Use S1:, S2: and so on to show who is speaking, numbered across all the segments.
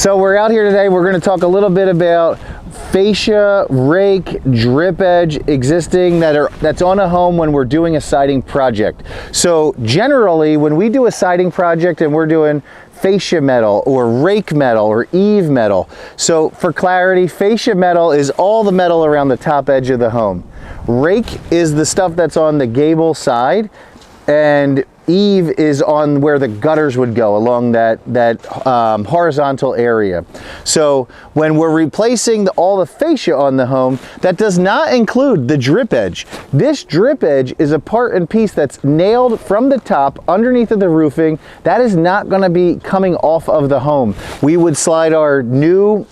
S1: So we're out here today, we're going to talk a little bit about fascia, rake, drip edge existing that's on a home when we're doing a siding project. So generally when we do a siding project and we're doing fascia metal or rake metal or eave metal. So for clarity, fascia metal is all the metal around the top edge of the home. Rake is the stuff that's on the gable side, and eave is on where the gutters would go along that horizontal area. So when we're replacing all the fascia on the home, that does not include the drip edge. This drip edge is a part and piece that's nailed from the top underneath of the roofing. That is not going to be coming off of the home. We would slide our new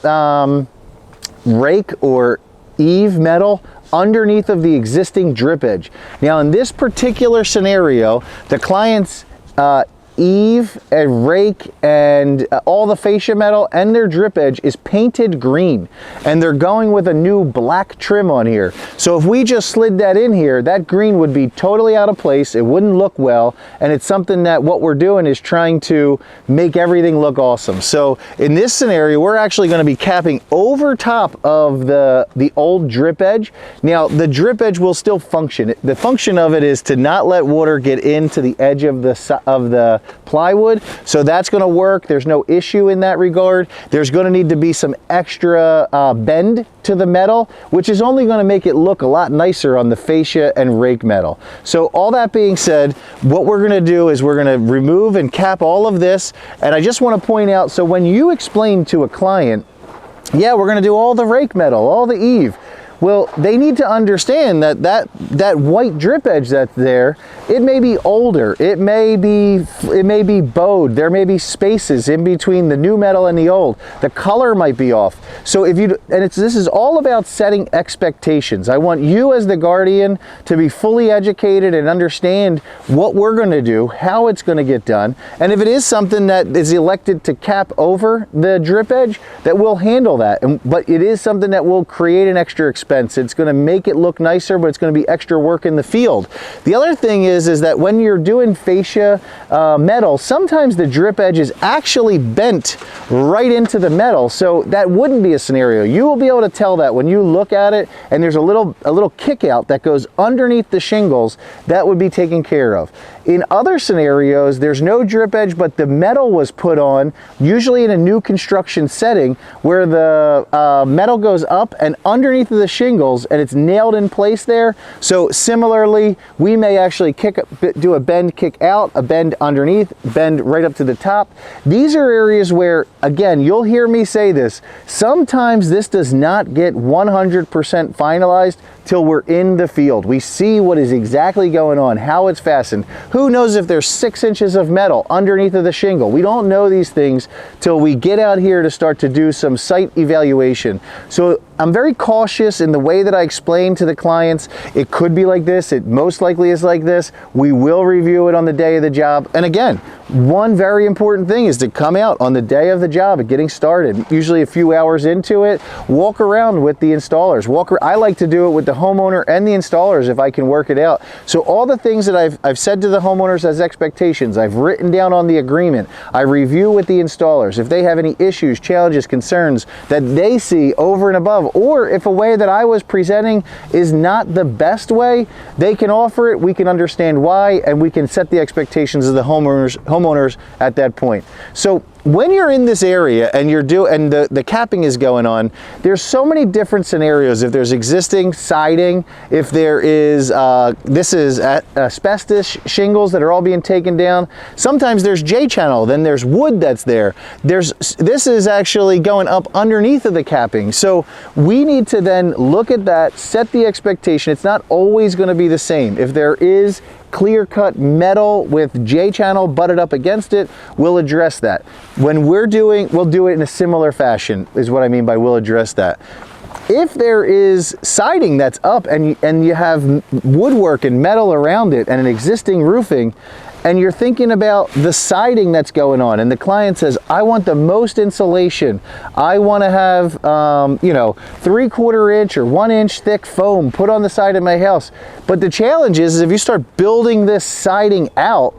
S1: rake or eave metal underneath of the existing drip edge. Now in this particular scenario, the client's eave and rake and all the fascia metal and their drip edge is painted green, and they're going with a new black trim on here. So if we just slid that in here, that green would be totally out of place, it wouldn't look well, and it's something that what we're doing is trying to make everything look awesome. So in this scenario, we're actually going to be capping over top of the old drip edge. Now the drip edge will still function. The function of it is to not let water get into the edge of the plywood, so that's going to work. There's no issue in that regard. There's going to need to be some extra bend to the metal, which is only going to make it look a lot nicer on the fascia and rake metal. So all that being said, what we're going to do is we're going to remove and cap all of this. And I just want to point out, so when you explain to a client, yeah, we're going to do all the rake metal, all the eave, well, they need to understand that white drip edge that's there, it may be older, it may be bowed, there may be spaces in between the new metal and the old. The color might be off. So this is all about setting expectations. I want you as the guardian to be fully educated and understand what we're going to do, how it's going to get done, and if it is something that is elected to cap over the drip edge, that we'll handle that. But it is something that will create an extra expense. It's going to make it look nicer, but it's going to be extra work in the field. The other thing is that when you're doing fascia metal, sometimes the drip edge is actually bent right into the metal, so that wouldn't be a scenario. You will be able to tell that when you look at it, and there's a little kick out that goes underneath the shingles. That would be taken care of. In other scenarios, there's no drip edge, but the metal was put on, usually in a new construction setting, where the metal goes up and underneath of the shingles, and it's nailed in place there. So similarly, we may actually do a bend kick out, a bend underneath, bend right up to the top. These are areas where, again, you'll hear me say this, sometimes this does not get 100% finalized till we're in the field. We see what is exactly going on, how it's fastened. Who knows if there's 6 inches of metal underneath of the shingle? We don't know these things till we get out here to start to do some site evaluation. So I'm very cautious in the way that I explain to the clients. It could be like this, it most likely is like this. We will review it on the day of the job. And again, one very important thing is to come out on the day of the job and getting started, usually a few hours into it, walk around with the installers. I like to do it with the homeowner and the installers if I can work it out. So all the things that I've said to the homeowners as expectations, I've written down on the agreement. I review with the installers. If they have any issues, challenges, concerns that they see over and above, or if a way that I was presenting is not the best way, they can offer it, we can understand why, and we can set the expectations of the homeowners at that point. So when you're in this area and the capping is going on, there's so many different scenarios. If there's existing siding, if there is this is asbestos shingles that are all being taken down, sometimes there's J-channel, then there's wood that's there. This is actually going up underneath of the capping. So we need to then look at that, set the expectation. It's not always going to be the same. If there is clear-cut metal with J-channel butted up against it, we'll address that. When we'll do it in a similar fashion, is what I mean by we'll address that. If there is siding that's up and you have woodwork and metal around it and an existing roofing, and you're thinking about the siding that's going on, and the client says, I want the most insulation, I want to have 3/4 inch or 1 inch thick foam put on the side of my house. But the challenge is if you start building this siding out,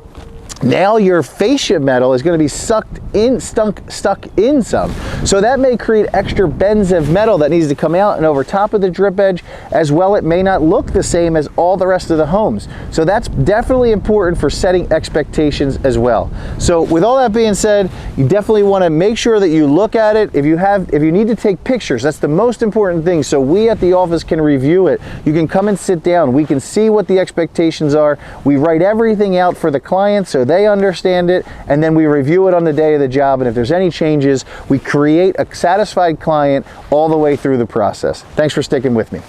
S1: now your fascia metal is going to be stuck in some. So that may create extra bends of metal that needs to come out and over top of the drip edge. As well, it may not look the same as all the rest of the homes. So that's definitely important for setting expectations as well. So with all that being said, you definitely want to make sure that you look at it. If you need to take pictures, that's the most important thing. So we at the office can review it. You can come and sit down. We can see what the expectations are. We write everything out for the client so they understand it, and then we review it on the day of the job. And if there's any changes, we create a satisfied client all the way through the process. Thanks for sticking with me.